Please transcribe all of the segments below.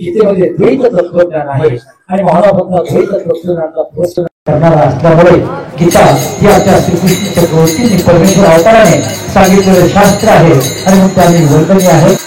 गीतेमध्ये द्वैत तत्वज्ञान आहे आणि महाराजांना द्वैत तत्वज्ञानाचा प्रश्न करणारा असल्यामुळे गीता ही आमच्या श्रीकृष्णाच्या गोष्टींनी परमेश्वर अवताराने सांगितलेले शास्त्र आहे आणि मग त्याने वर्तनी आहे.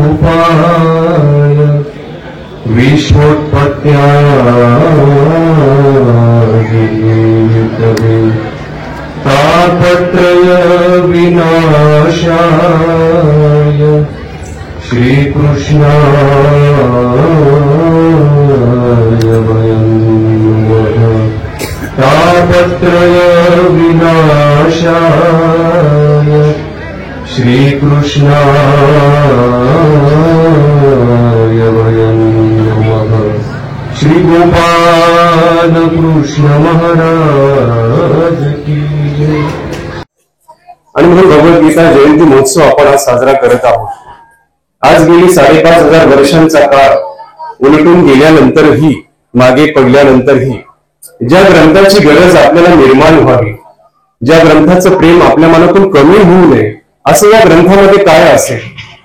सच्चिदानन्दरूपाय विश्वोत्पत्त्यादिहेतवे तापत्रय विनाशाय श्रीकृष्णाय वयं नमः. तापत्रय विनाशाय श्रीकृष्णाय वयं नमः. श्री गोपाल कृष्ण महाराज की जय. आणि म्हणून भगवद्गीता जयंती महोत्सव आपण आज साजरा करत आहोत. आज गेली 5,500 वर्षांचा काळ उलटून गेल्यानंतरही, मागे पडल्यानंतरही ज्या ग्रंथाची गरज आपल्याला निर्माण व्हावी, ज्या ग्रंथाचं प्रेम आपल्या मनातून कमी होऊ नये, असं या ग्रंथामध्ये काय असेल,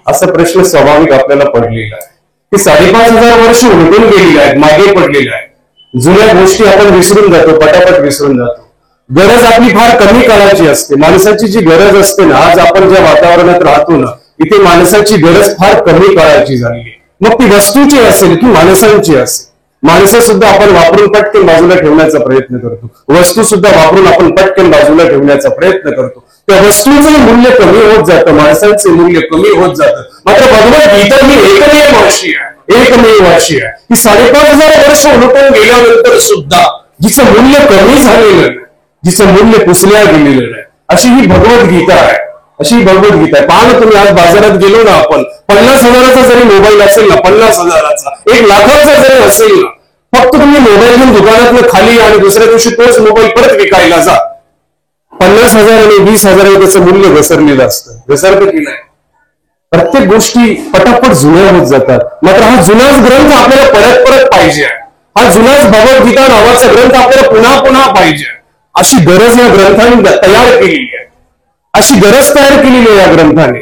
असा प्रश्न स्वाभाविक आपल्याला पडलेला आहे. की 5,500 वर्ष उलटून गेलेली आहेत, मागे पडलेले आहेत. जुन्या गोष्टी आपण विसरून जातो, पटापट विसरून जातो. गरज आपली फार कमी काळाची असते. माणसाची जी गरज असते ना, आज आपण ज्या वातावरणात राहतो ना, इथे माणसाची गरज फार कमी काळाची झाली आहे. मग ती वस्तूची असेल की माणसांची असेल. माणसं सुद्धा आपण वापरून पटकन बाजूला ठेवण्याचा प्रयत्न करतो, वस्तू सुद्धा वापरून आपण पटकन बाजूला ठेवण्याचा प्रयत्न करतो. त्या वस्तूचं मूल्य कमी होत जातं, माणसांचे मूल्य कमी होत जातं. मात्र भगवद्गीता ही एकमेव अशी आहे की 5,500 वर्ष उलटून गेल्यानंतर सुद्धा जिचं मूल्य कमी झालेलं नाही, जिचं मूल्य पुसल्या गेलेलं नाही, अशी ही भगवद्गीता आहे. अशी भगवद्गीता आहे. पहा ना, तुम्ही आज बाजारात गेलो ना, आपण 50,000चा जरी मोबाईल असेल ना, 50,000चा, 1,00,000चा जरी असेल ना, फक्त तुम्ही मोबाईल घेऊन दुकानातून खाली आणि दुसऱ्या दिवशी तोच मोबाईल परत विकायला जा. 50,000 आणि 20,000 त्याचं मूल्य घसरलेलं असतं, घसरतं की नाही? प्रत्येक गोष्टी पटापट जुन्या होत जातात. मात्र हा जुनाच ग्रंथ आपल्याला परत परत पाहिजे, हा जुनाच भगवद्गीता नावाचा ग्रंथ आपल्याला पुन्हा पुन्हा पाहिजे, अशी गरज या ग्रंथाने तयार केलेली आहे, अशी गरज तयार केलेली आहे या ग्रंथाने.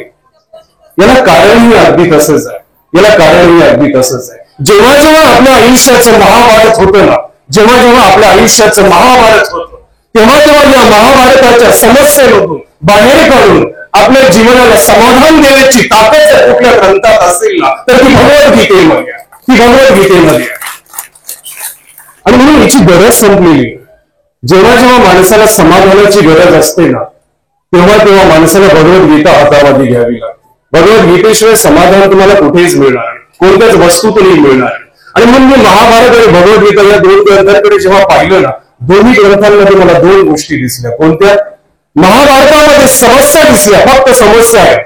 याला कारणही अगदी तसंच आहे, याला कारणही अगदी तसंच आहे. जेव्हा जेव्हा आपल्या आयुष्याचं महाभारत होतं ना, जेव्हा जेव्हा आपल्या आयुष्याचं महाभारत होतं, तेव्हा तेव्हा या महाभारताच्या समस्येमधून बाहेर काढून आपल्या जीवनाला समाधान देण्याची ताकद जर कुठल्या ग्रंथात असेल ना, तर ती भगवद्गीतेमध्ये, ती भगवद्गीतेमध्ये. आणि म्हणून याची गरज संपलेली. जेव्हा जेव्हा माणसाला समाधानाची गरज असते ना, तेव्हा तेव्हा माणसाला भगवद्गीता हातामध्ये घ्यावी लागते. भगवद्गीतेशिवाय समाधान तुम्हाला कुठेच मिळणार नाही, कोणत्याच वस्तूतही मिळणार नाही. आणि म्हणून मी महाभारत आणि भगवद्गीता या दोन ग्रंथांकडे जेव्हा पाहिलं ना, दोन्ही ग्रंथांमध्ये मला दोन गोष्टी दिसल्या. कोणत्या? महाभारतामध्ये समस्या दिसल्या, फक्त समस्या आहे,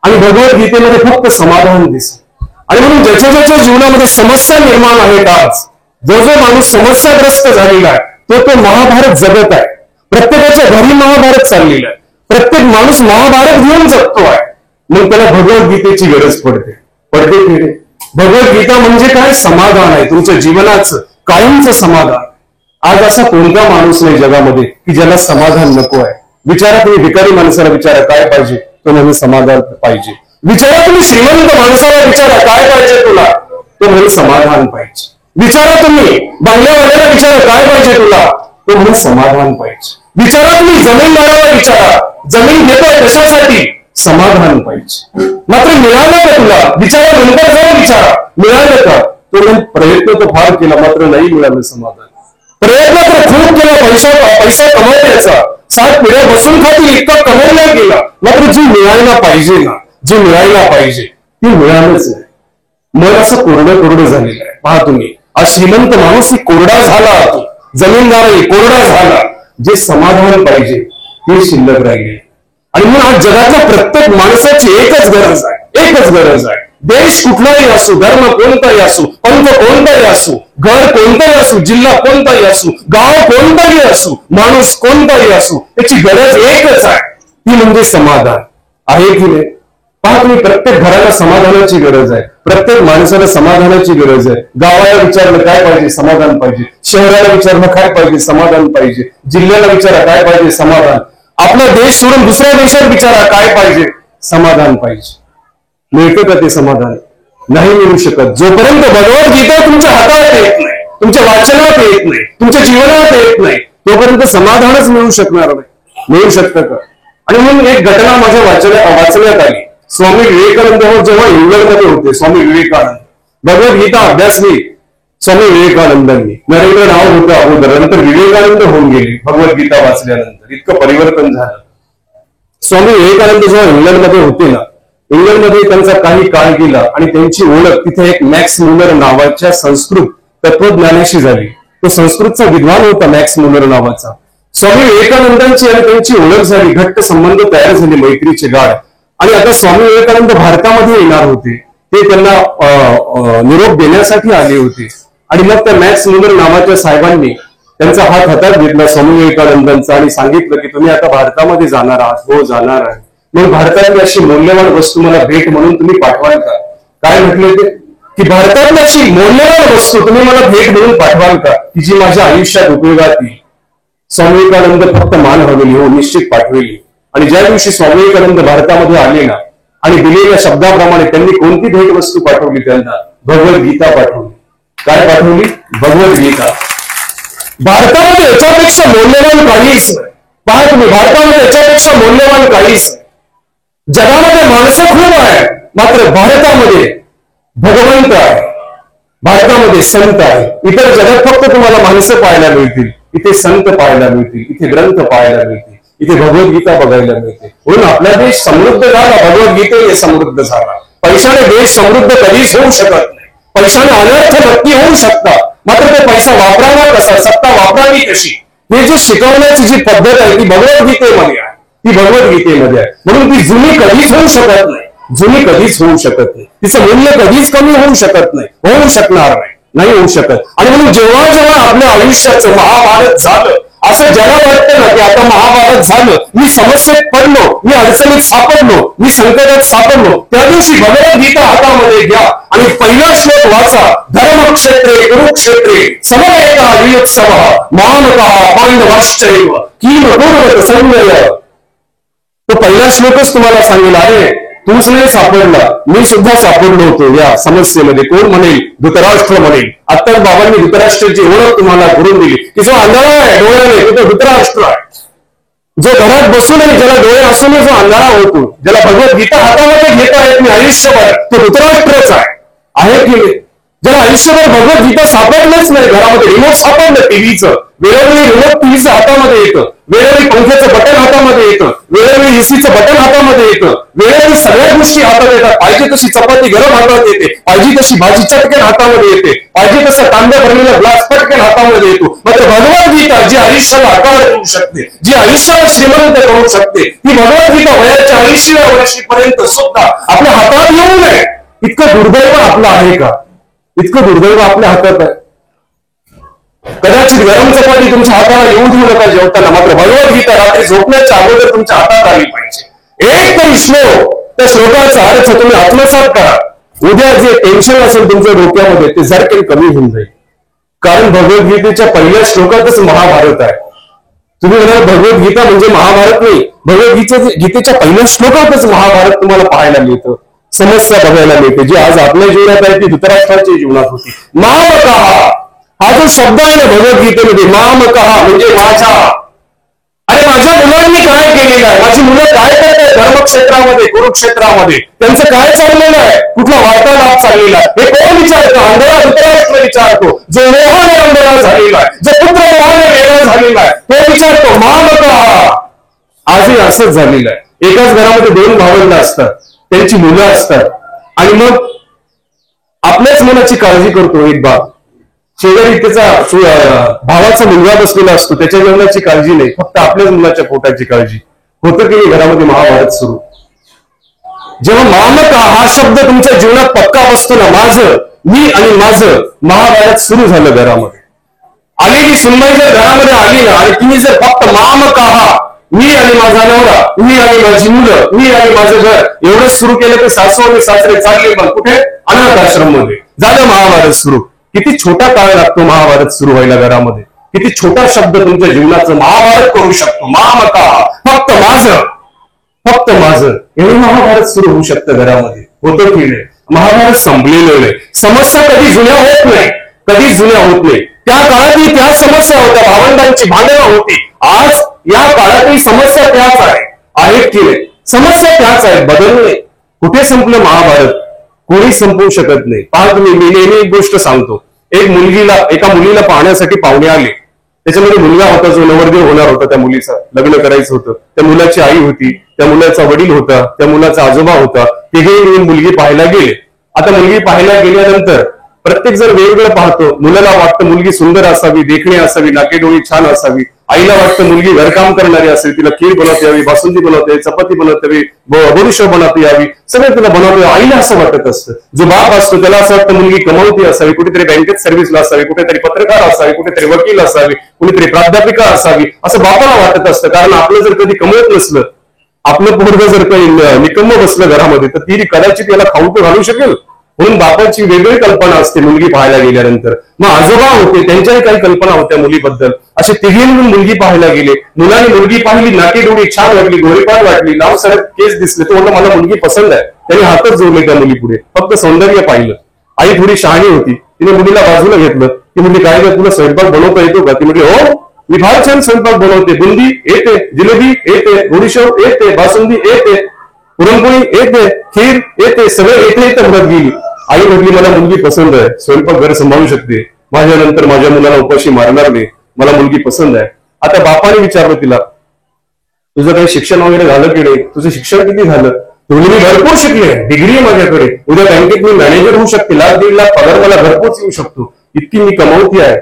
आणि भगवद्गीतेमध्ये फक्त समाधान दिसलं. आणि म्हणून ज्याच्या ज्याच्या जीवनामध्ये समस्या निर्माण आहेत, आज जो जो माणूस समस्याग्रस्त झालेला आहे, तो महाभारत जगत आहे. प्रत्येकाच्या घरी महाभारत चाललेला आहे, प्रत्येक माणूस महाभारत घेऊन जगतो आहे. मग त्याला भगवद्गीतेची गरज पडते की. भगवद्गीता म्हणजे काय? समाधान आहे, तुमच्या जीवनाचं कायमचं समाधान. आज असा कोणता माणूस नाही जगामध्ये की ज्याला समाधान नको आहे. विचारा तुम्ही भिकारी माणसाला, विचारा काय पाहिजे, तो म्हणजे समाधान पाहिजे. विचारा तुम्ही श्रीमंत माणसाला, विचारा काय पाहिजे तुला, तो म्हणजे समाधान पाहिजे. विचारा तुम्ही बांगल्यावाल्याला, विचारा काय पाहिजे तुला, तो म्हणजे समाधान पाहिजे. विचारा तुम्ही जमीनदाराला, विचारा जमीन घेतोय कशासाठी, समाधान पाहिजे. मात्र मिळालं का तुला? विचारा, नंतर जाऊन विचारा मिळालं का? तो प्रयत्न तर फार केला, मात्र नाही मिळालं समाधान. प्रयत्न तर खूप केला पैसा कमवण्याचा, 7 पिढ्या बसून खातील इतका कमवला गेला, मात्र जी मिळायला पाहिजे ना, जी मिळायला पाहिजे ती मिळालंच नाही. मन असं कोरडं झालेलं आहे. पहा तुम्ही, आज श्रीमंत माणूस ही कोरडा झाला, जमीनदारही कोरडा झाला. जे समाधान पाहिजे ते शिल्लक राहिले. आणि म्हणून आज जगातल्या प्रत्येक माणसाची एकच गरज आहे, एकच गरज आहे. देश कुठलाही असो, धर्म कोणताही असो, पंथ कोणताही असो, घर कोणताही असो, जिल्हा कोणताही असो, गाव कोणताही असो, माणूस कोणताही असो, त्याची गरज एकच आहे, ती म्हणजे समाधान. आहे की नाही? पहा तुम्ही, प्रत्येक घराला समाधानाची गरज आहे, प्रत्येक माणसाला समाधानाची गरज आहे. गावाला विचारलं काय पाहिजे, समाधान पाहिजे. शहराला विचारलं काय पाहिजे, समाधान पाहिजे. जिल्ह्याला विचारा काय पाहिजे, समाधान. आपला देश सोडून दुसऱ्या देशात विचारा काय पाहिजे, समाधान पाहिजे. मिळतं का ते समाधान? नाही मिळू शकत. जोपर्यंत भगवद्गीता तुमच्या हातात येत नाही, तुमच्या वाचनात येत नाही, तुमच्या जीवनात येत नाही, तोपर्यंत समाधानच मिळू शकणार नाही. मिळू शकतं का? आणि म्हणून एक घटना माझ्या वाचण्यात आली. स्वामी विवेकानंद जेव्हा इंग्लंडमध्ये होते, स्वामी विवेकानंद भगवद्गीता अभ्यासली स्वामी विवेकानंदांनी. नरेंद्र नाव होतं अगोदर, नंतर विवेकानंद होऊन गेले भगवद्गीता वाचल्यानंतर. इतकं परिवर्तन झालं. स्वामी विवेकानंद जेव्हा इंग्लंडमध्ये होते ना, इंग्लंडमध्ये त्यांचा काही काळ गेला आणि त्यांची ओळख तिथे एक मॅक्स मुलर नावाच्या संस्कृत तत्वज्ञानाशी झाली. तो संस्कृतचा विद्वान होता मॅक्स मुलर नावाचा. स्वामी विवेकानंदांची आणि त्यांची ओळख झाली, घट्ट संबंध तयार झाले, मैत्रीचे गाढ. आणि आता स्वामी विवेकानंद भारतामध्ये येणार होते, ते त्यांना निरोप देण्यासाठी आले होते. आणि मग त्या मॅक्स मुलर नावाच्या साहेबांनी त्यांचा हात हातात घेतला स्वामी विवेकानंदांचा आणि सांगितलं की तुम्ही आता भारतामध्ये जाणार आहात. हो, जाणार आहे. मग भारतातली अशी मौल्यवान वस्तू मला भेट म्हणून तुम्ही पाठवाल का? काय म्हटले ते की भारतातली अशी मौल्यवान वस्तू तुम्ही मला भेट म्हणून पाठवाल का, की जी माझ्या आयुष्यात उपयोगात येईल? स्वामी विवेकानंद फक्त मान हलवली, हो निश्चित पाठवेली. आणि ज्या दिवशी स्वामी विवेकानंद भारतामध्ये आले ना आणि दिलेल्या शब्दाप्रमाणे त्यांनी कोणती भेट वस्तू पाठवली? त्यांना भगवद्गीता पाठवली. काय पाठवली? भगवद्गीता. भारतामध्ये याच्यापेक्षा मौल्यवान काहीच नाही. पहा तुम्ही, भारतामध्ये याच्यापेक्षा मौल्यवान काहीच नाही. जगामध्ये माणसं खूप आहे, मात्र भारतामध्ये भगवंत आहे, भारतामध्ये संत आहे. इतर जगात फक्त तुम्हाला माणसं पाहायला मिळतील, इथे संत पाहायला मिळतील, इथे ग्रंथ पाहायला मिळतील, इथे भगवद्गीता बघायला मिळते. म्हणून आपला देश समृद्ध झाला, भगवद्गीतेने समृद्ध झाला. पैशाने देश समृद्ध कधीच होऊ शकत नाही. पैशाने अनर्थ नक्की होऊ शकतात, मात्र तो पैसा वापरावा कसा, सत्ता वापरावी कशी, हे जे शिकवण्याची जी पद्धत आहे ती भगवद्गीतेमध्ये आहे, ती भगवद्गीतेमध्ये आहे. म्हणून ती जुनी कधीच होऊ शकत नाही, जुनी कधीच होऊ शकत नाही. तिचं मूल्य कधीच कमी होऊ शकत नाही, होऊ शकणार नाही, नाही होऊ शकत. आणि म्हणून जेव्हा जेव्हा आपल्या आयुष्याचं महाभारत झालं, असं ज्याला वाटतं ना की आता महाभारत झालं, मी समस्येत पडलो, मी अडचणीत सापडलो, मी संकटात सापडलो, त्या दिवशी भगवद्गीता हातामध्ये घ्या आणि पहिला श्लोक वाचा. धर्मक्षेत्रे कुरुक्षेत्रे समवेता युत्सव मामकः पांडवाश्चैव किम कुर्वत संजय. तो पहिला श्लोकच तुम्हाला सांगेल, अरे तूच नाही सापडला, मी सुद्धा सापडलो होतो या समस्येमध्ये. कोण म्हणेल? धृतराष्ट्र म्हणेल. आत्ताच बाबांनी धृतराष्ट्राची ओळख तुम्हाला करून दिली की जो अंधारा आहे डोळ्याने तो धृतराष्ट्र आहे. जो घरात बसूनही ज्याला डोळे असूनही जो अंधारा होतो, ज्याला भगवद्गीता हातामध्ये घेता येत नाही आयुष्यभर, तो धृतराष्ट्रच आहे की नाही? ज्याला आयुष्यभर भगवद्गीता सापडलंच नाही, घरामध्ये रिमोट सापडलं टीव्हीचं, वेळोवेळी रिमोट टीव्हीचं हातामध्ये येतं, वेळोवेळी पंख्याचं बटन हातामध्ये येतं, वेळोवेळी एसीचं बटन हातामध्ये येतं, वेळोवेळी सगळ्या गोष्टी हातात येतात. पाहिजे तशी चपाती गरम हातात येते, पाहिजे तशी भाजी चटकन हातामध्ये येते, पाहिजे तसा कांदा भरलेला ग्लास पटकन हातामध्ये येतो. मात्र भगवद्गीता जी आयुष्याला आकार देऊ शकते, जी आयुष्याला श्रीमंत करू शकते, ती भगवद्गीता वयाच्या 80व्या वर्षीपर्यंत सुद्धा आपल्या हातात येऊ नये. इतकं दुर्दैव आपलं आहे का? इतकं दुर्दैव आपल्या हातात आहे. कदाचित गरम चपाती तुमच्या हाताला येऊ देऊ नका जेवताना, मात्र भगवद्गीता रात्री झोपण्याच्या अगोदर तुमच्या हातात आली पाहिजे. एक तरी श्लोक, त्या श्लोकाचा अर्थ तुम्ही आत्मसात करा. उद्या जे टेन्शन असेल तुमच्या डोक्यामध्ये ते जरकेल कमी होऊन जाईल. कारण भगवद्गीतेच्या पहिल्या श्लोकातच महाभारत आहे. तुम्ही म्हणाल भगवद्गीता म्हणजे महाभारत नाही, भगवद्गीतेच्या पहिल्या श्लोकातच महाभारत तुम्हाला पाहायला मिळतं. समस्या बघायला मिळते जी आज आपल्या जीवनात आहे ती धृतराष्ट्राच्या जीवनात होती. मामकः हा जो शब्द आहे ना भगवद्गीतेमध्ये, मामकः म्हणजे माझ्या. अरे माझ्या मुलांनी काय केलेलं आहे, माझी मुलं काय करत आहेत धर्मक्षेत्रामध्ये कुरुक्षेत्रामध्ये, त्यांचं काय चाललेलं आहे, कुठला वार्तालाप चाललेला आहे, हे कोण विचारतो? अंधळा धृतराष्ट्र विचारतो. जो मोहाने अंधळा झालेला आहे, जो पुत्र मोहाने वेगळा झालेला आहे, तो विचारतो मामकः. आजही असंच झालेलं आहे. एकाच घरामध्ये दोन भावंड असतात, त्यांची मुलं असतात, आणि मग आपल्याच मुलाची काळजी करतो एक बाप. शेजारी त्याचा भावाचा मुलगा बसलेला असतो, त्याच्या जेवणाची काळजी नाही, फक्त आपल्याच मुलाच्या पोटाची काळजी. होतं की घरामध्ये महाभारत सुरू. जेव्हा मामकः हा शब्द तुमच्या जीवनात पक्का बसतो ना, माझं, मी आणि माझं, महाभारत सुरू झालं घरामध्ये. आलेली सुनबाई जर घरामध्ये आली ना आणि तिने जर फक्त मामकः मी आणि माझा नवरा, मी आणि माझी मुलं, मी आणि माझं घर एवढंच सुरू केलं तर सासू आणि सासरे चालले मग कुठे? अनाथ आश्रम मध्ये. झालं महाभारत सुरू. किती छोटा काळ लागतो महाभारत सुरू व्हायला घरामध्ये. किती छोटा शब्द तुमच्या जीवनाचं महाभारत करू शकतो. मामकः फक्त माझं, फक्त माझं, एवढं महाभारत सुरू होऊ शकतं घरामध्ये. होतं की नाही? महाभारत संपलेलं नाही. समस्या कधी जुन्या होत नाही, कधीच जुन्या होत नाही. त्या काळातही त्या समस्या होत्या, भावंडांची भांडणं होती. आज या काळातही समस्या त्याच आहेत की नाही? समस्या त्याच आहेत, बदलणे. कुठे संपलं महाभारत? कोणी संपवू शकत नाही. पहा तुम्ही, मी नेहमी एक गोष्ट सांगतो. एका मुलीला पाहण्यासाठी पाहुणे आले. त्याच्यामध्ये मुलगा होता जो नवरदेव होणार होता, त्या मुलीचा लग्न करायचं होतं. त्या मुलाची आई होती, त्या मुलाचा वडील होता, त्या मुलाचा आजोबा होता. तिघेही मिळून मुलगी पाहायला गेले. आता मुलगी पाहायला गेल्यानंतर प्रत्येक जण वेगवेगळं पाहतो. मुलाला वाटतं मुलगी सुंदर असावी, देखणी असावी, नाकेडोळी छान असावी. आईला वाटतं मुलगी घरकाम करणारी असेल, तिला खीर बनवता यावी, बासुंदी बनवता यावी, चपाती बनवता यावी, बोरुशा बनवता यावी, सगळं तिला बनवता. आईला असं वाटत असतं. जो बाप असतो त्याला असं वाटतं मुलगी कमावती असावी, कुठेतरी बँकेत सर्व्हिसला असावी, कुठेतरी पत्रकार असावी, कुठेतरी वकील असावी, कुठेतरी प्राध्यापिका असावी, असं बापाला वाटत असतं. कारण आपलं जर कधी कमवत नसलं, आपलं पोरगं जर काही निकम्म बसलं घरामध्ये, तर ती कदाचित याला खाऊ तर घालू शकेल. म्हणून बापाची वेगळी कल्पना असते मुलगी पाहायला गेल्यानंतर. मग आजोबा होते, त्यांच्याही काही कल्पना होत्या मुलीबद्दल. असे तिघे म्हणून मुलगी पाहायला गेले. मुलाने मुलगी पाहिली, नाकेडोळी छान वाटली, गोरीपान वाटली, लांब सडक केस दिसले. तो म्हणला मला मुलगी पसंत आहे. त्याने हातच जोडले त्या मुली पुढे, फक्त सौंदर्य पाहिलं. आई थोडी शहाणी होती, तिने मुलीला बाजूला घेतलं. ती मुली काय तुला स्वयंपाक बनवता येतो का? ती म्हटली हो, मी फार छान स्वयंपाक बनवते. बुंदी येते, जिलेबी येते, गोडीशेव येते, बासुंदी येते, पुरणपोळी येते, खीर येते, सगळं येते म्हणत गेली. आई म्हटली मला मुलगी पसंत आहे, स्वयंपाक घर सांभाळू शकते, माझ्यानंतर माझ्या मुलाला उपाशी मारणार नाही, मला मुलगी पसंत आहे. आता बापाने विचारलं तिला, तुझं काही शिक्षण वगैरे झालं की नाही? तुझं शिक्षण किती झालं? तुम्ही मी भरपूर शिकले, डिग्री आहे माझ्याकडे, उद्या बँकेत मी मॅनेजर होऊ शकते, 1,00,000-1,50,000 पगार मला घरपोच येऊ शकतो, इतकी मी कमावती आहे.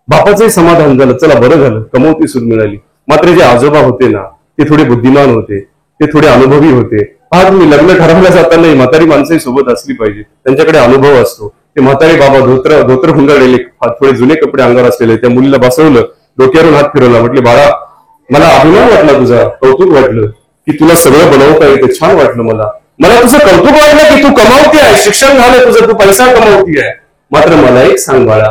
बापाचंही समाधान झालं, चला बरं झालं, कमवती सूट मिळाली. मात्र जे आजोबा होते ना, ते थोडे बुद्धिमान होते, ते थोडे अनुभवी होते. हा तुम्ही लग्न ठरवल्या जाताना म्हातारी माणसंही सोबत असली पाहिजे, त्यांच्याकडे अनुभव असतो. ते म्हातारे बाबा धोत्र हुंदरलेले, थोडे जुने कपडे अंगावर असलेले, त्या मुलीला बसवलं. डोक्यावरून हात फिरवला. म्हटले बाळा, मला अभिमान वाटला, तुझा कौतुक वाटलं की तुला सगळं बनवता येतं. छान वाटलं मला तुझं कौतुक वाटलं की तू कमावती आहे, शिक्षण झालं तुझं, तू पैसा कमावती आहे. मात्र मला एक सांग बाळा,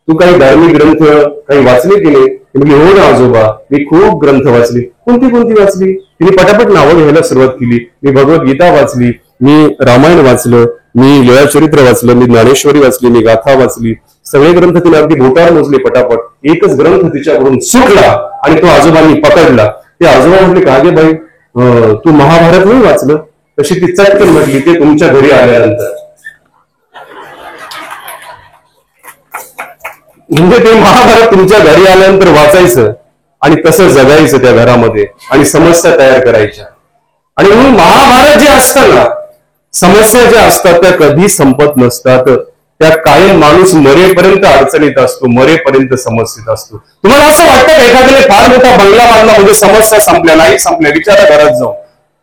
तू काही धार्मिक ग्रंथ काही वाचले की नाही? म्हणजे हो ना आजोबा, मी खूप ग्रंथ वाचले. कोणती वाचली? तिने पटापट नावं घ्यायला सुरुवात केली. मी भगवद्गीता वाचली, मी रामायण वाचलं, मी लीळाचरित्र वाचलं, मी ज्ञानेश्वरी वाचली, मी गाथा वाचली. सगळे ग्रंथ तिने अगदी बोटावर मोजले पटापट. एकच ग्रंथ तिच्याकडून सुटला आणि तो आजोबांनी पकडला. ते आजोबा म्हटले, का गे बाई, तू महाभारत नाही वाचलं? तशी ती चटकन म्हटली, ते तुमच्या घरी आल्यानंतर. म्हणजे ते महाभारत तुमच्या घरी आल्यानंतर वाचायचं आणि तसं जगायचं त्या घरामध्ये आणि समस्या तयार करायच्या. आणि म्हणून महाभारत जे असतं ना, समस्या ज्या असतात त्या कधी संपत नसतात. त्या कायम माणूस मरेपर्यंत अडचणीत असतो, मरेपर्यंत समस्येत असतो. तुम्हाला असं वाटतं का एखाद्याने फार मोठा बंगला बांधला म्हणजे समस्या संपल्या? नाही संपल्या. विचारा घरात जाऊन,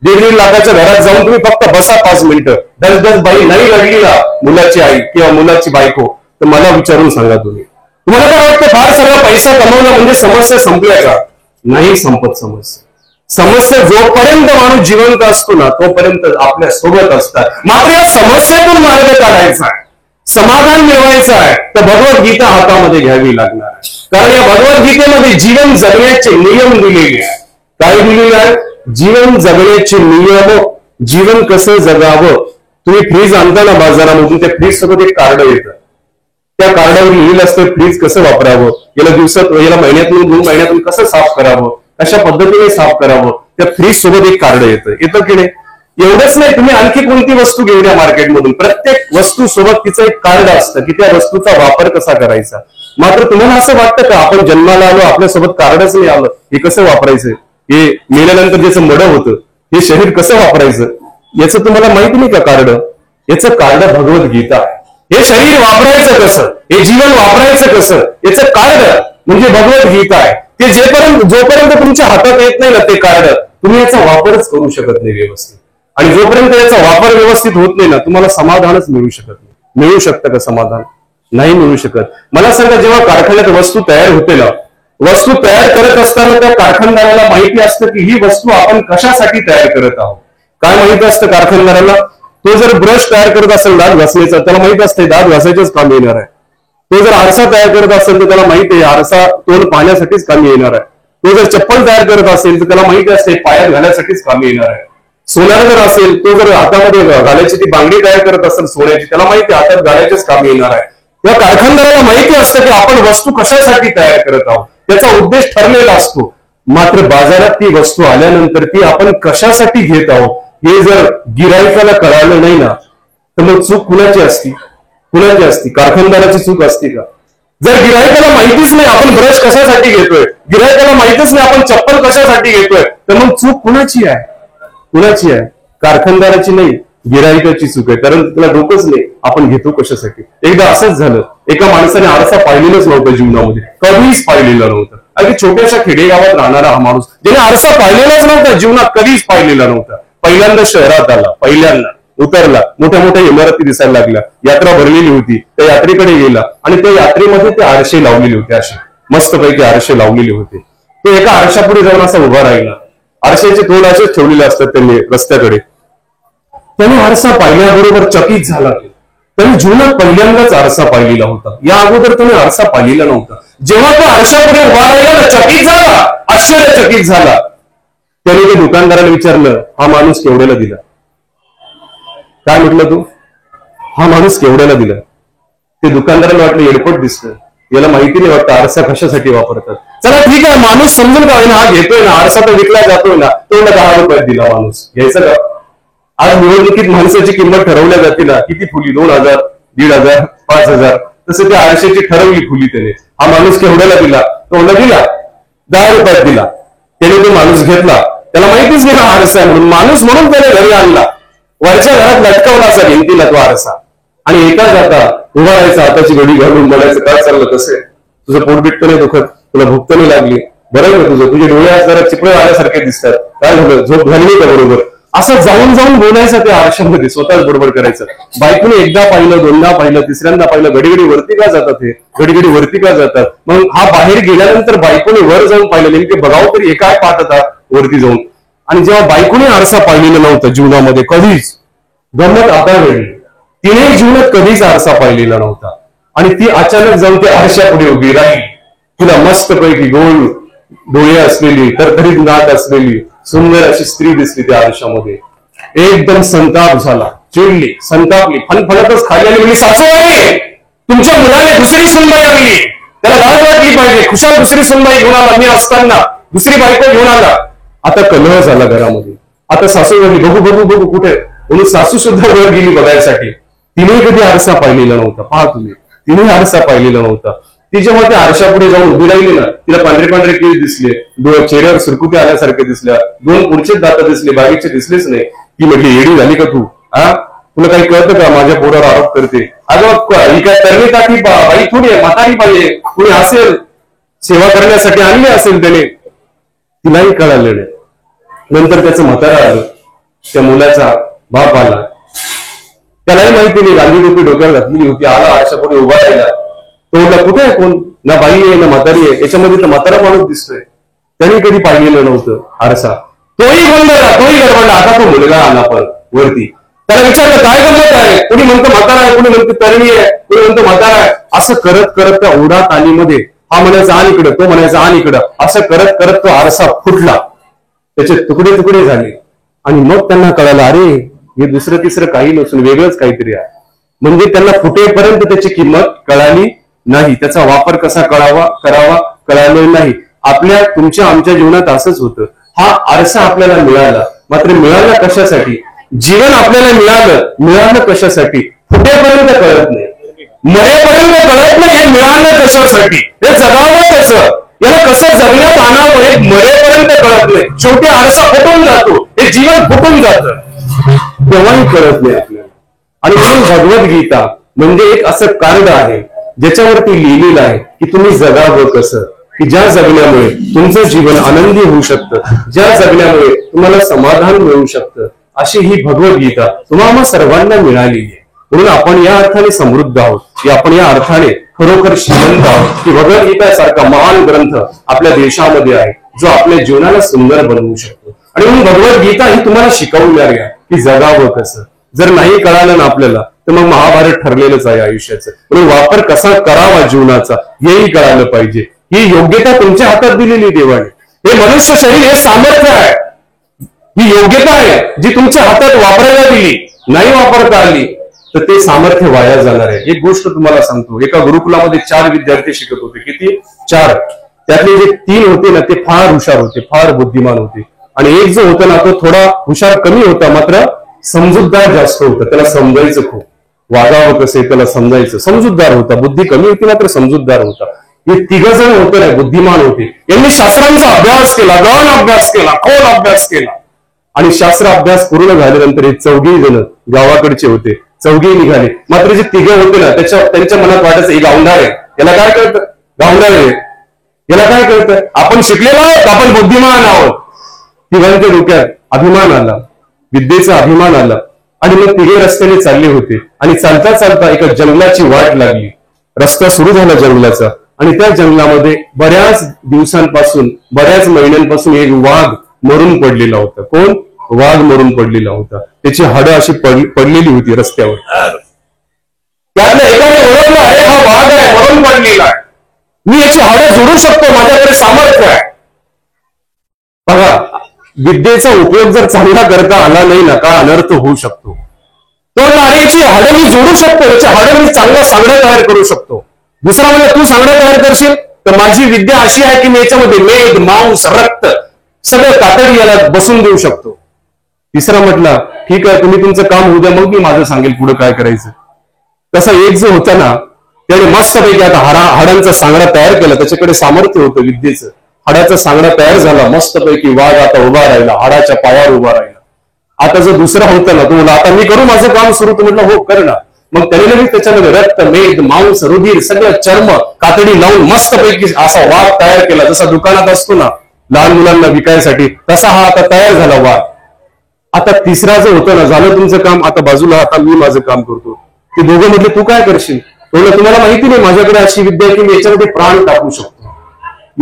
1.5 लाखाच्या घरात जाऊन तुम्ही फक्त बसा 5 मिनिटं. 10 बाई नाही रडली ना मुलाची आई किंवा मुलाची बायको, तर मला विचारून सांगा तुम्ही. तुम्हाला काय वाटतं फार सगळा पैसा कमवला म्हणजे समस्या संपल्या का? नाही संपत समस्या. समस्या जोपर्यंत माणूस जिवंत असतो ना तोपर्यंत आपल्या सोबत असतात. मात्र या समस्येतून मार्ग काढायचा आहे, समाधान मिळवायचं आहे, तर भगवद्गीता हातामध्ये घ्यावी लागणार आहे. कारण या भगवद्गीतेमध्ये जीवन जगण्याचे नियम दिलेले आहे. काय दिलेले आहे? जीवन जगण्याचे नियम, जीवन कसं जगावं. तुम्ही फ्रीज आणताना बाजारामधून त्या फ्रीज सोबत एक कार्ड येतं. त्या कार्डावर लिहिलेलं असतं फ्रीज कसं वापरावं, याला महिन्यातून 2 महिन्यातून कसं साफ करावं, कशा पद्धतीने साफ करावं. त्या फ्रीज सोबत एक कार्ड येतं की नाही? एवढंच नाही, तुम्ही आणखी कोणती वस्तू घेऊन या मार्केटमधून, प्रत्येक वस्तू सोबत तिचं एक कार्ड असतं की त्या वस्तूचा वापर कसा करायचा. मात्र तुम्हाला असं वाटतं का आपण जन्माला आलो आपल्यासोबत कार्डच नाही आलं, हे कसं वापरायचं, हे मेल्यानंतर ज्याचं मडं होतं हे शरीर कसं वापरायचं याचं तुम्हाला माहिती नाही का? कार्ड, याचं कार्ड भगवद्गीता आहे. हे शरीर वापरायचं कसं, हे जीवन वापरायचं कसं, याचं कार्ड म्हणजे भगवद्गीता आहे. ते जोपर्यंत तुमच्या हातात येत नाही ना ते कार्ड, तुम्ही याचा वापरच करू शकत नाही व्यवस्थित. आणि जोपर्यंत याचा वापर व्यवस्थित होत नाही ना तुम्हाला समाधानच मिळू शकत नाही. मिळू शकतं का समाधान? नाही मिळू शकत. मला सांगा, जेव्हा कारखान्यात वस्तू तयार होते ना, वस्तू तयार करत असताना त्या कारखानदाराला माहिती असतं की ही वस्तू आपण कशासाठी तयार करत आहोत. काय माहिती असतं कारखानदाराला? तो जर ब्रश तयार करत असेल दात घासण्याचा, त्याला माहित असतं दात घासायचंच काम येणार आहे. तो जर आरसा तयार करत असेल तर त्याला माहिती आहे आरसा तोंड पाहण्यासाठीच कामी येणार आहे. तो जर चप्पल तयार करत असेल तर त्याला माहिती असते पायात घालण्यासाठीच कामी येणार आहे. सोन्याला जर असेल, तो जर हातामध्ये घालायची ती बांगडी तयार करत असेल सोन्याची, त्याला माहिती आहे हातात घालायचेच कामी येणार आहे. या कारखानदाराला माहिती असतं की आपण वस्तू कशासाठी तयार करत आहोत, त्याचा उद्देश ठरलेला असतो. मात्र बाजारात ती वस्तू आल्यानंतर ती आपण कशासाठी घेत आहोत हे जर गिरायकाला कळालं नाही ना तर मग चूक कुणाची असती? कुणाची असती? कारखानदाराची चूक असती का? जर गिरायकाला माहितीच नाही आपण ब्रश कशासाठी घेतोय, गिरायकाला माहितीच नाही आपण चप्पल कशासाठी घेतोय, तर मग चूक कुणाची आहे? कुणाची आहे? कारखानदाराची नाही, गिरायकाची चूक आहे. कारण त्याला डोकंच नाही आपण घेतो कशासाठी. एकदा असंच झालं, एका माणसाने आरसा पाहिलेलंच नव्हतं जीवनामध्ये, कधीच पाहिलेलं नव्हतं. अगदी छोट्याशा खेडेगावात राहणारा हा माणूस ज्याने आरसा पाहिलेलाच नव्हता, जीवनात कधीच पाहिलेला नव्हता, पहिल्यांदा शहरात आला, पहिल्यांदा उतरला, मोठ्या मोठ्या इमारती दिसायला लागल्या, यात्रा भरलेली होती, त्या यात्रेकडे गेला आणि त्या यात्रेमध्ये ते आरशे लावलेले होते, असे मस्तपैकी आरशे लावलेले होते. तो एका आरशापुढे जाऊन असा उभा राहिला. आरशाचे तोंड असेच ठेवलेले असतात त्यांनी रस्त्याकडे. त्याने आरसा पाहिल्याबरोबर चकित झाला. त्याने जीवनात पहिल्यांदाच आरसा पाहिलेला होता, या अगोदर त्याने आरसा पाहिलेला नव्हता. जेव्हा तो आरशापुढे उभा राहिला चकित झाला, आश्चर्यचकित झाला. त्याने ते दुकानदाराला विचारलं, हा माणूस केवढ्याला दिला? काय म्हटलं तू? हा माणूस केवढ्याला दिला? ते दुकानदाराला वाटलं एडपट दिसतं, याला माहिती नाही वाटतं आरसा कशासाठी वापरतात. चला ठीक आहे, माणूस समजून का ना, हा घेतोय ना आरसा तर विकला जातोय ना, तो 10 रुपयात दिला. माणूस घ्यायचं का? आज निवडणुकीत माणसाची किंमत ठरवल्या जाते ना, किती फुली, 2000, 1500, 5000, तसं त्या आरशाची ठरवली फुली त्याने. हा माणूस केवढ्याला दिला? तो दिला 10 रुपयात दिला. त्याने तो माणूस घेतला, त्याला माहितीच नाही हा आरसा आहे म्हणून. माणूस म्हणून त्याने घरी आणला, वरच्या घरात लटकवला असा भिंतीला तो आरसा, आणि एका जाता उभा राहायचा, हाताची घडी घालून बोलायचं, काय चाललं कसं? तुझं पोटबीट नाही दुखत, तुला भूक तर नाही लागली, बरं आहे तुझं, तुझे डोळे आज जरा चिपळे आल्यासारखे दिसतात, काय झालं, झोप झाली का बरोबर? असं जाऊन जाऊन बोलायचं त्या आरशामध्ये, स्वतःच बडबड करायचं. बायकोने एकदा पाहिलं, दोनदा पाहिलं, तिसऱ्यांदा पाहिलं, घडी घडी वरती का जातात हे, घडी घडी वरती का जातात. मग हा बाहेर गेल्यानंतर बायकोने वर जाऊन पाहिलं, नेमके बघावं तरी हे काय पाहत होता वरती जाऊन. आणि जेव्हा बायकोने आरसा पाहिलेला नव्हता जीवनामध्ये कधीच, गमत आता वेळी, तिने जीवनात कधीच आरसा पाहिलेला नव्हता. आणि ती अचानक जाऊन त्या आरशापुढे उभी राहिली. तिला मस्तपैकी गोल डोळे असलेली, तरतरीत नाक असलेली सुंदर अशी स्त्री दिसली त्या आरशामध्ये. एकदम संताप झाला, चिडली, संतापली, फणफणतच खाली आली. म्हणजे सासूबाई, तुमच्या मुलाने दुसरी सुनबाई आणली, त्याला लाज वाटली पाहिजे, खुशाल दुसरी सुनबाई घेऊन आला, मी असताना दुसरी बायको घेऊन आला. आता कलह झाला घरामध्ये. आता सासू गेली, बघू बघू बघू कुठे, म्हणून सासू सुद्धा वर गेली बघायसाठी. तिने कधी आरसा पाहिलेला नव्हता. पहा तुम्ही, तिने आरसा पाहिलेला नव्हता. ती जेव्हा त्या आरशापुढे जाऊन उभी राहिली ना, तिला पांढरे पांढरे केस दिसले, चेहऱ्यावर सुरकुती आल्यासारखे दिसल्या, दोन पुढचे दात दिसले, बागेचे दिसलेच नाही. ती म्हटली, येडी झाली का तू? तुला काही कळतं का? माझ्या पोरावर आरोप करते. अगं ही काय तरणी टाकी बाई थोडी आहे, म्हातारी पाहिजे, कुणी असेल सेवा करण्यासाठी आणले असेल त्याने. तिलाही कळालं नाही. नंतर त्याचं म्हातारा आलं, त्या मुलाचा बाप आला, त्यालाही माहिती नाही, गांधी टोपी डोक्यावर घातली होती, आला आरशापुढे उभा राहिला. तो म्हटला, कुठे आहे कोण? ना बाई आहे ना म्हातारी आहे, याच्यामध्ये तर म्हातारा माणूस दिसतोय. त्यांनी कधी पाहिलेलं नव्हतं आरसा. तोही गोंधळला, तोही गडबडला. आता तो मुलगा आला पण वरती, त्याला विचारलं, काय गंमत आहे? कुणी म्हणतं म्हातारा आहे, कुणी म्हणतं तरणी आहे, कुणी म्हणतं म्हातारा आहे. असं करत करत त्या ओढा तालीमध्ये हा म्हणायचा आण इकडं, तो म्हणायचा आण इकडं, असं करत करत तो आरसा फुटला, त्याचे तुकडे तुकडे झाले. आणि मग त्यांना कळालं, अरे हे दुसरं तिसरं काही नसून वेगळंच काहीतरी आहे. म्हणजे त्यांना फुटेपर्यंत त्याची किंमत कळाली नाही, त्याचा वापर कसा करावा कळालं नाही. आपल्या तुमच्या आमच्या जीवनात असंच होतं. हा आरसा आपल्याला मिळाला, मात्र मिळाला कशासाठी? जीवन आपल्याला मिळालं कशासाठी? फुटेपर्यंत कळत नाही, मरेपर्यंत कळत नाही. हे मिळालं कशासाठी? हे जगावं कसं? याला कसं जगण्यात आणावं हे मरेपर्यंत कळत नाही. शेवटी आरसा फुटून जातो, हे जीवन फुटून जातं, तेव्हाही कळत नाही आपल्याला. आणि म्हणून भगवद्गीता म्हणजे एक असं कार्ड आहे ज्याच्यावरती लिहिलेलं आहे की तुम्ही जगावं कसं, की ज्या जगण्यामुळे तुमचं जीवन आनंदी होऊ शकतं, ज्या जगण्यामुळे तुम्हाला समाधान मिळू शकतं. अशी ही भगवद्गीता तुम्हाला सर्वांना मिळालेली आहे. म्हणून आपण या अर्थाने समृद्ध आहोत, की आपण या अर्थाने खरोखर श्रीमंत आहोत, की भगवद्गीता सारखा महान ग्रंथ आपल्या देशामध्ये आहे जो आपल्या जीवनाला सुंदर बनवू शकतो. आणि म्हणून भगवद्गीता ही तुम्हाला शिकवणारी आहे की जगावं कसं. जर नाही कळालं ना आपल्याला तर मग महाभारत ठरलेलंच आहे आयुष्याचं. म्हणून वापर कसा करावा जीवनाचा हेही कळालं पाहिजे. ही योग्यता तुमच्या हातात दिलेली देवाने. हे मनुष्य शरीर हे सामर्थ्य आहे, ही योग्यता आहे जी तुमच्या हातात वापरायला दिली. नाही वापरता आली तर ते सामर्थ्य वाया जाणार आहे. एक गोष्ट तुम्हाला सांगतो, एका गुरुकुलामध्ये 4 विद्यार्थी शिकत होते. किती? 4. त्यातले जे 3 होते ना ते फार हुशार होते, फार बुद्धिमान होते. आणि एक जो होता ना तो थोडा हुशार कमी होता, मात्र समजूतदार जास्त होता. त्याला समजायचं खूप, वागावं कसे त्याला समजायचं. समजूतदार होता, बुद्धी कमी होती मात्र समजूतदार होता. हे 3 जण होते ना बुद्धिमान होते. यांनी शास्त्रांचा अभ्यास केला, गहन अभ्यास केला, खोल अभ्यास केला. आणि शास्त्र अभ्यास पूर्ण झाल्यानंतर हे 4 जण गावाकडचे होते, 4 निघाले. मात्र जे 3 होते ना त्यांच्या मनात वाटायचं हे गावंढाळ आहे, याला काय कळतं? गावंढाळ आहे, याला काय कळतं? आपण शिकलेलो आहोत, आपण बुद्धिमान आहोत. 3 डोक्यात अभिमान आला, विद्येचा अभिमान आला. आणि मग 3 रस्त्याने चालले होते. आणि चालता चालता एका जंगलाची वाट लागली. रस्ता सुरू झाला जंगलाचा. आणि त्या जंगलामध्ये बऱ्याच दिवसांपासून, बऱ्याच महिन्यांपासून एक वाघ मरून पडलेला होता. कोण? वाघ मरून पडलेला होता. त्याची हाडं अशी पडलेली होती रस्त्यावर. त्यातल्या एकाने ओळखलं, अरे हा वाघ आहे, मरून पडलेला आहे, मी याची हाडं जोडू शकतो, माझ्याकडे सामर्थ्य आहे. बघा, विद्येचा उपयोग जर चांगला करता आला नाही ना का अनर्थ होऊ शकतो. तर याची हाडं मी जोडू शकतो, याची हाडं मी चांगला सांगडा तयार करू शकतो. दुसरा म्हणजे तू सांगडा तयार करशील तर माझी विद्या अशी आहे की मी याच्यामध्ये मेद, मांस, रक्त सगळं कातडी याला बसून देऊ शकतो. तिसरा म्हटला, ठीक आहे तुम्ही तुमचं काम होऊ द्या, मग मी माझं सांगेल पुढे काय करायचं. तसा एक जो होता ना त्याने मस्तपैकी आता हाडांचा सांगडा तयार केला. त्याच्याकडे सामर्थ्य होतं विद्येचं. हाडाचा सांगडा तयार झाला मस्तपैकी. वाघ आता उभा राहिला, हाडाच्या पायावर उभा राहिला. आता जो दुसरा होता ना तो म्हणला, आता मी करू माझं काम सुरू. तो म्हटलं हो कर ना. मग त्याने लगेच त्याच्यामध्ये रक्त, मेद, मांस, रुधिर सगळं चर्म कातडी लावून मस्तपैकी असा वाघ तयार केला. जसा दुकानात असतो ना लहान मुलांना विकायसाठी, तसा हा आता तयार झाला वाघ. आता तिसरा जो होतं ना, झालं तुमचं काम, आता बाजूला, आता मी माझं काम करतो. ते दोघं म्हटले तू काय करशील? तुम्हाला माहिती नाही माझ्याकडे अशी विद्या आहे की मी याच्यामध्ये प्राण टाकू शकतो.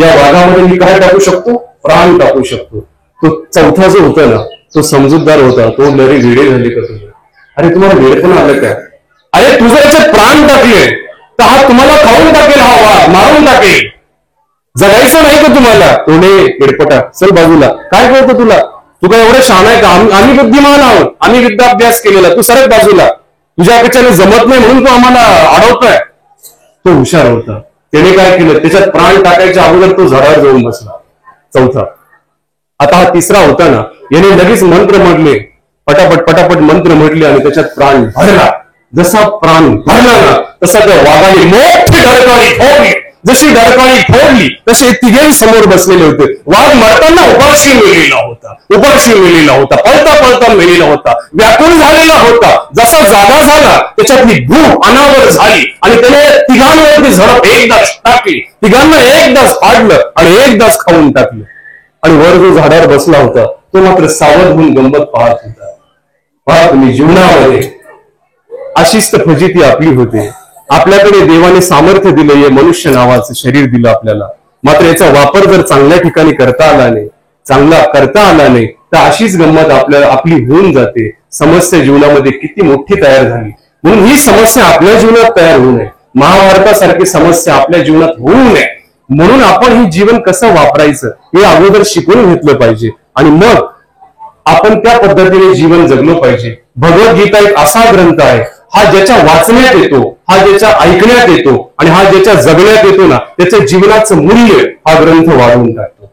या वाघामध्ये मी काय टाकू शकतो? प्राण टाकू शकतो. तो चौथा जो होता ना, तो समजूतदार होता. तो लरी वेडे झाले का तुम्ही? अरे तुम्हाला वेळ पण आलं काय? अरे तुझं याच्यात प्राण टाकले तर हा तुम्हाला खाऊन टाकेल, हा वाघ मारून टाकेल. जगायचं नाही का तुम्हाला? तोडे वेडपटा, चल बाजूला. काय कळतं तुला? तू काय एवढं शहाणा आहे का? आम्ही बुद्धिमान आहोत, आम्ही विद्याभ्यास केलेला, तू सरक बाजूला. तुझ्या अपेक्षाने जमत नाही म्हणून तू आम्हाला अडवतोय. तो हुशार होता. त्याने काय केलं? त्याच्यात प्राण टाकायच्या अगोदर तो झाडावर जाऊन बसला. चौथा. आता हा तिसरा होता ना, याने लगेच मंत्र म्हटले, पटापट पटापट मंत्र म्हटले आणि त्याच्यात प्राण भरला. जसा प्राण भरला ना, तसा त्या वाघाने मोठी डरकाळी फोडली. जशी डरकाळी फोडली तसे तिघेही समोर बसलेले होते. वाघ मरताना उपाशी मेलेला होता, पळता पळता मेलेला होता, व्याकुळ झालेला होता. जसा जागा झाला त्याच्यातली भूक अनावर झाली आणि त्याने तिघांवरती झडप एकदाच टाकली. तिघांना एकदाच फाडलं आणि एकदाच खाऊन टाकलं. आणि वर जो झाडावर बसला होता तो मात्र सावध होऊन गंमत पाहत होता. पहा तुम्ही, जीवनामध्ये अशीच फजिती आपली होते. आपल्याकडे देवाने सामर्थ्य दिलं, हे मनुष्य नावाचं शरीर दिलं आपल्याला. मात्र याचा वापर जर चांगल्या ठिकाणी करता आला नाही तर अशीच गंमत आपली होऊन जाते. समस्या जीवनामध्ये किती मोठी तयार झाली. म्हणून ही समस्या आपल्या जीवनात तयार होऊ नये. महाभारतासारखी समस्या आपल्या जीवनात होऊ नये म्हणून आपण हे जीवन कसं वापरायचं हे अगोदर शिकून घेतलं पाहिजे आणि मग आपण त्या पद्धतीने जीवन जगलं पाहिजे. भगवद्गीता एक असा ग्रंथ आहे, हा ज्याच्या वाचण्यात येतो, हा ज्याच्या ऐकण्यात येतो आणि हा ज्याच्या जगण्यात येतो ना, त्याच्या जीवनाचं मूल्य हा ग्रंथ वाढवून टाकतो.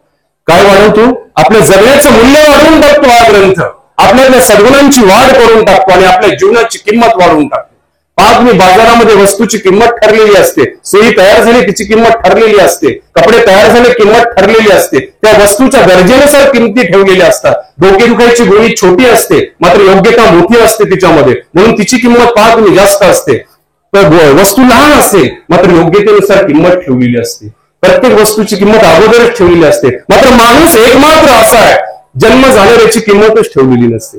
काय वाढवतो? आपल्या जगण्याचं मूल्य वाढवून टाकतो हा ग्रंथ. आपल्यातल्या सद्गुणांची वाढ करून टाकतो आणि आपल्या जीवनाची किंमत वाढवून टाकतो. पाच मी बाजारामध्ये वस्तूची किंमत ठरलेली असते, सोयी तयार झाली तिची किंमत ठरलेली असते, कपडे तयार झाले किंमत ठरलेली असते, त्या वस्तूच्या गरजेनुसार किमती ठेवलेल्या असतात. डोकेदुखायची गोळी छोटी असते मात्र योग्यता मोठी असते तिच्यामध्ये, म्हणून तिची किंमत पाच मी जास्त असते. तर वस्तू लहान असते मात्र योग्यतेनुसार किंमत ठेवलेली असते. प्रत्येक वस्तूची किंमत अगोदरच ठेवलेली असते. मात्र माणूस एक मात्र असा आहे, जन्म झाल्यावर याची किंमतच ठेवलेली नसते,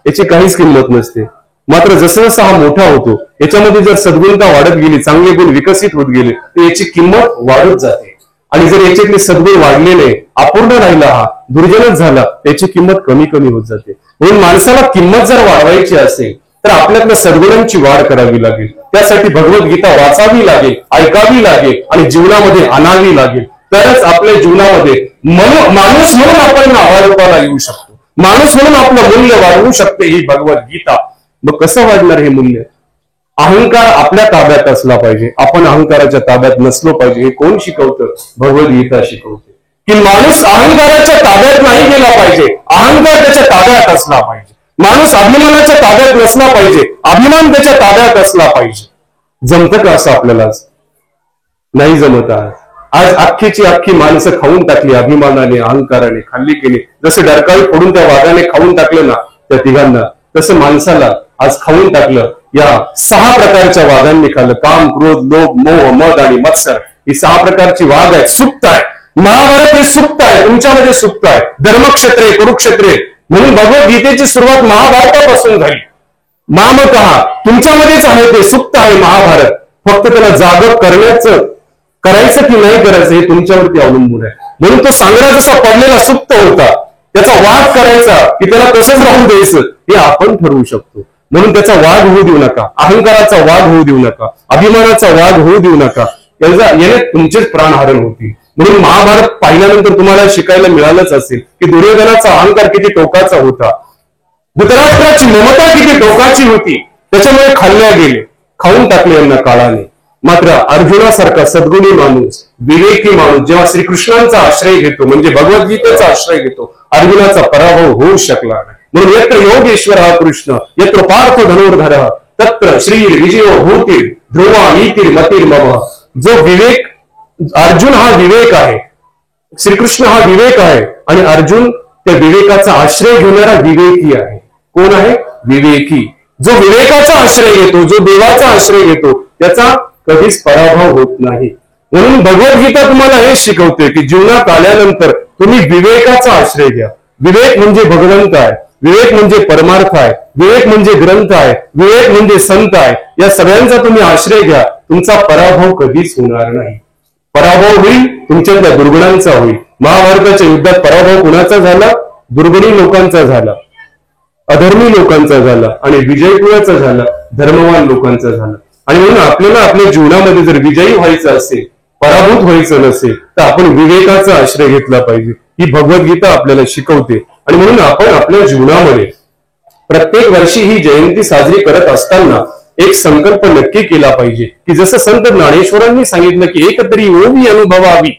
याची काहीच किंमत नसते. मात्र जसं जसं हा मोठा होतो याच्यामध्ये जर सद्गुणता वाढत गेली, चांगले गुण विकसित होत गेले तर याची किंमत वाढत जाते. आणि जर याच्यातले सद्गुण वाढले नाही, अपूर्ण राहिला, हा दुर्जनच झाला, त्याची किंमत कमी कमी होत जाते. म्हणून माणसाला किंमत जर वाढवायची असेल तर आपल्यातल्या सद्गुणांची वाढ करावी लागेल. त्यासाठी भगवद्गीता वाचावी लागेल, ऐकावी लागेल आणि जीवनामध्ये आणावी लागेल. तरच आपल्या जीवनामध्ये माणूस म्हणून आपण नावारूपाला येऊ शकतो. माणूस म्हणून आपलं मूल्य वाढवू शकते ही भगवद्गीता. मग कसं वाढणार हे मूल्य? अहंकार आपल्या ताब्यात असला पाहिजे, आपण अहंकाराच्या ताब्यात नसलो पाहिजे. हे कोण शिकवतं? भगवद्गीता शिकवते की माणूस अहंकाराच्या ताब्यात नाही गेला पाहिजे, अहंकार त्याच्या ताब्यात असला पाहिजे. माणूस अभिमानाच्या ताब्यात नसला पाहिजे, अभिमान त्याच्या ताब्यात असला पाहिजे. जमतं का असं? आपल्याला नाही जमत. आज अख्खीची अख्खी माणसं खाऊन टाकली अभिमानाने, अहंकाराने खाल्ली केली. जसं डरकाळी फोडून त्या वाघाने खाऊन टाकलं ना त्या तिघांना, तसं माणसाला आज खाऊन टाकलं. या 6 प्रकारच्या वाघांनी खाल्लं. काम, क्रोध, लोभ, मोह, मद आणि मत्सर ही 6 प्रकारची वाघ आहेत. सुप्त आहे. महाभारत हे सुप्त आहे, तुमच्यामध्ये सुप्त आहे. धर्मक्षेत्रे, कुरुक्षेत्रे म्हणून भगवद्गीतेची सुरुवात महाभारतापासून झाली. मामकहा तुमच्यामध्येच आहे, ते सुप्त आहे महाभारत. फक्त त्याला जागं करायचं की नाही करायचं हे तुमच्यावरती अवलंबून आहे. म्हणून तो सांगडा जसा पडलेला सुप्त होता, त्याचा वाद करायचा की त्याला तसंच राहून द्यायचं हे आपण ठरवू शकतो. म्हणून त्याचा वाद होऊ देऊ नका, अहंकाराचा वाद होऊ देऊ नका, अभिमानाचा वाद होऊ देऊ नका. याने तुमचेच प्राणहरण होतील. म्हणून महाभारत पाहिल्यानंतर तुम्हाला शिकायला मिळालंच असेल की दुर्योधनाचा अहंकार किती टोकाचा होता, धृतराष्ट्राची ममता किती टोकाची होती. त्याच्यामुळे खाल्ल्या गेले, खाऊन टाकले यांना काळाने. मात्र अर्जुनासारखा सद्गुणी माणूस, विवेकी माणूस जेव्हा श्रीकृष्णांचा आश्रय घेतो, म्हणजे भगवद्गीतेचा आश्रय घेतो, अर्जुनाचा पराभव होऊ शकला नाही. म्हणून यत्र योगेश्वर कृष्ण यत्र पार्थ धनुर्धर तत्र श्री विजयो भूतील ध्रुवा नीतील मतिर्मम. जो विवेक, अर्जुन हा विवेक आहे, श्रीकृष्ण हा विवेक आहे आणि अर्जुन त्या विवेकाचा आश्रय घेणारा विवेकी आहे. कोण आहे? विवेकी. जो विवेकाचा आश्रय घेतो, जो देवाचा आश्रय घेतो, त्याचा कधीच पराभव होत नाही. म्हणून भगवद्गीता तुम्हाला हे शिकवते की जीवनात आल्यानंतर तुम्ही विवेकाचा आश्रय घ्या. विवेक म्हणजे भगवंत आहे. विवेक म्हणजे परमार्थ आहे, विवेक म्हणजे ग्रंथ आहे, विवेक म्हणजे संत आहे. या सगळ्यांचा तुम्ही आश्रय घ्या. तुमचा पराभव कधीच होणार नाही. पराभव होईल तुमच्यातल्या दुर्गुणांचा होईल. महाभारताच्या युद्धात पराभव कुणाचा झाला? दुर्गुणी लोकांचा झाला, अधर्मी लोकांचा झाला आणि विजय कुणाचा झाला? धर्मवान लोकांचा झाला. आणि म्हणून आपल्याला आपल्या जीवनामध्ये जर विजयी व्हायचं असेल, पराभूत व्हायचं नसेल, तर आपण विवेकाचा आश्रय घेतला पाहिजे. ही भगवद्गीता आपल्याला शिकवते. आणि म्हणून आपण आपल्या जीवनामध्ये प्रत्येक वर्षी ही जयंती साजरी करत असताना एक संकल्प नक्की केला पाहिजे की जसं संत ज्ञानेश्वरांनी सांगितलं की एक तरी ओवी अनुभवावी,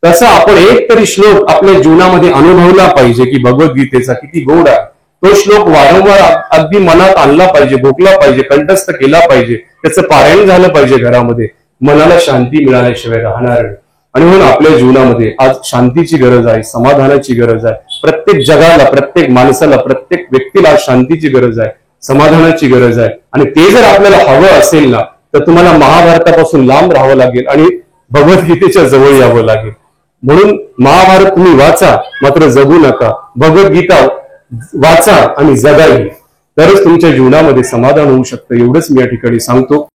तसा आपण एक तरी श्लोक आपल्या जीवनामध्ये अनुभवला पाहिजे की भगवद्गीतेचा किती गोड आहे. तो श्लोक वारंवार अगदी मनात आणला पाहिजे, भोगला पाहिजे, कंठस्थ केला पाहिजे, त्याचं पारायण झालं पाहिजे घरामध्ये. मनाला शांती मिळाल्याशिवाय राहणार नाही. आणि म्हणून आपल्या जीवनामध्ये आज शांतीची गरज आहे, समाधानाची गरज आहे. प्रत्येक जगाला, प्रत्येक माणसाला, प्रत्येक व्यक्तीला शांतीची गरज आहे, समाधानाची गरज आहे. आणि ते जर आपल्याला हवं असेल ना, तर तुम्हाला महाभारतापासून लांब राहावं लागेल आणि भगवद्गीतेच्या जवळ यावं लागेल. म्हणून महाभारत तुम्ही वाचा, मात्र जगू नका. भगवद्गीता वाचा आणि जगाही, तरच तुमच्या जीवनामध्ये समाधान होऊ शकतं. एवढंच मी या ठिकाणी सांगतो.